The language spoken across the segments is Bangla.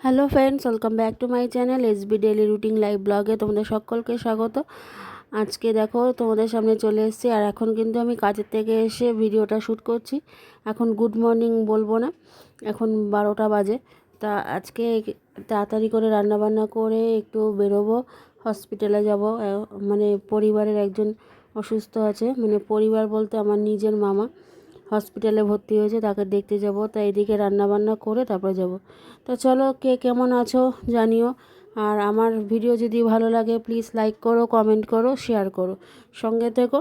Hello friends, welcome back to my channel SB daily routine live ব্লগে তোমাদের সকলকে স্বাগত। আজকে দেখো তোমাদের সামনে চলে এসেছি, আর এখন কিন্তু আমি কাজের থেকে এসে ভিডিওটা শ্যুট করছি। এখন গুড মর্নিং বলবো না, এখন 12টা বাজে। তা আজকে তাড়াতাড়ি করে রান্নাবান্না করে একটু বেরোবো, হসপিটালে যাব। মানে পরিবারের একজন অসুস্থ আছে, মানে পরিবার বলতে আমার নিজের মামা হসপিটালে ভর্তি হয়েছে, তাকে দেখতে যাব। তাই এদিকে রান্নাবান্না করে তারপরে যাব। তো চলো, কে কেমন আছো জানিও। আর আমার ভিডিও যদি ভালো লাগে প্লিজ লাইক করো, কমেন্ট করো, শেয়ার করো, সঙ্গে থেকো।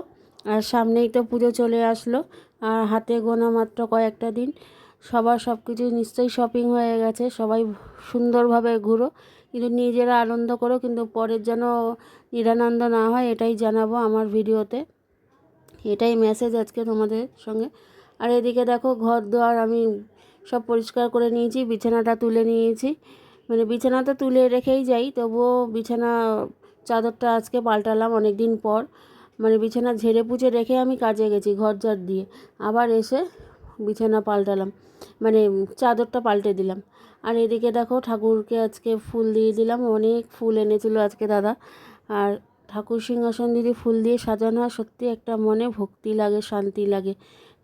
আর সামনেই তো পুজো চলে আসলো, আর হাতে গোনা মাত্র কয়েকটা দিন। সবার সব কিছু নিশ্চয়ই শপিং হয়ে গেছে, সবাই সুন্দরভাবে ঘুরো, কিন্তু নিজেরা আনন্দ করো, কিন্তু পরের যেন নিরানন্দ না হয়, এটাই জানাবো আমার ভিডিওতে। এটাই মেসেজ আজকে তোমাদের সঙ্গে। আর এদিকে দেখো, ঘর দুয়ার আমি সব পরিষ্কার করে নিয়েছি, বিছানাটা তুলে নিয়েছি। মানে বিছানাটা তুলে রেখেই যাই, তবুও বিছানা চাদরটা আজকে পাল্টালাম অনেক দিন পর। মানে বিছানা ঝেড়ে পুছে রেখে আমি কাজে গেছি ঘর ঝাড় দিয়ে, আবার এসে বিছানা পাল্টালাম, মানে চাদরটা পাল্টে দিলাম। আর এদিকে দেখো, ঠাকুরকে আজকে ফুল দিয়ে দিলাম, অনেক ফুল এনেছিল আজকে দাদা। আর ঠাকুর সিংহাসন যদি ফুল দিয়ে সাজানো হয়, সত্যি একটা মনে ভক্তি লাগে, শান্তি লাগে,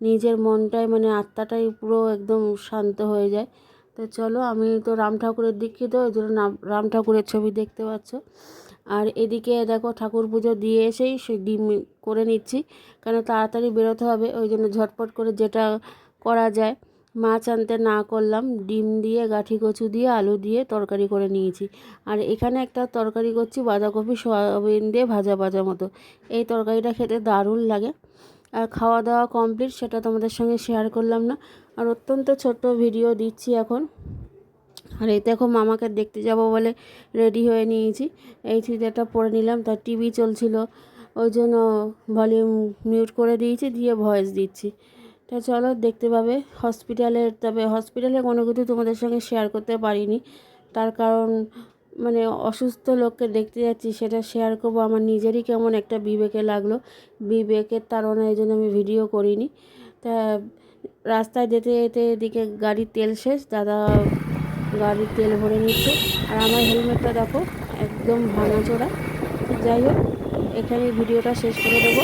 নিজের মনটাই মানে আত্মাটাই পুরো একদম শান্ত হয়ে যায়। তো চলো, আমি তো রাম ঠাকুরের দীক্ষিত, ওই জন্য রাম ঠাকুরের ছবি দেখতে পাচ্ছ। আর এদিকে দেখো, ঠাকুর পুজো দিয়ে এসেই সেই ডিম করে নিচ্ছি, কেন তাড়াতাড়ি বেরোতে হবে, ওই জন্য ঝটপট করে যেটা করা যায়। মাছ আনতে না করলাম, ডিম দিয়ে গাঠি কচু দিয়ে আলু দিয়ে তরকারি করে নিয়েছি। আর এখানে একটা তরকারি করছি বাঁধাকপি সয়াবিন দিয়ে ভাজা ভাজা মতো। এই তরকারিটা খেতে দারুণ লাগে। আর খাওয়া দাওয়া কমপ্লিট, সেটা তোমাদের সঙ্গে শেয়ার করলাম না, আর অত্যন্ত ছোট্ট ভিডিও দিচ্ছি এখন। আর এই দেখো, মামাকে দেখতে যাব বলে রেডি হয়ে নিয়েছি, এই চুড়িদারটা পরে নিলাম, তার টিভি চলছিল, ওই জন্য ভলিউম মিউট করে দিয়েছি, দিয়ে ভয়েস দিচ্ছি। তা চলো, দেখতে পাবে হসপিটালের। তবে হসপিটালে কোনো কিছু তোমাদের সঙ্গে শেয়ার করতে পারিনি, তার কারণ মানে অসুস্থ লোককে দেখতে যাচ্ছি, সেটা শেয়ার করবো, আমার নিজেরই কেমন একটা বিবেকে লাগলো, বিবেকের তাড়না, এই জন্য আমি ভিডিও করিনি। তা রাস্তায় যেতে যেতে এদিকে গাড়ির তেল শেষ, দাদা গাড়ির তেল ভরে নিচ্ছে। আর আমার হেলমেটটা দেখো একদম ভাঙাচোরা। যাই হোক, এখানে ভিডিওটা শেষ করে দেবো।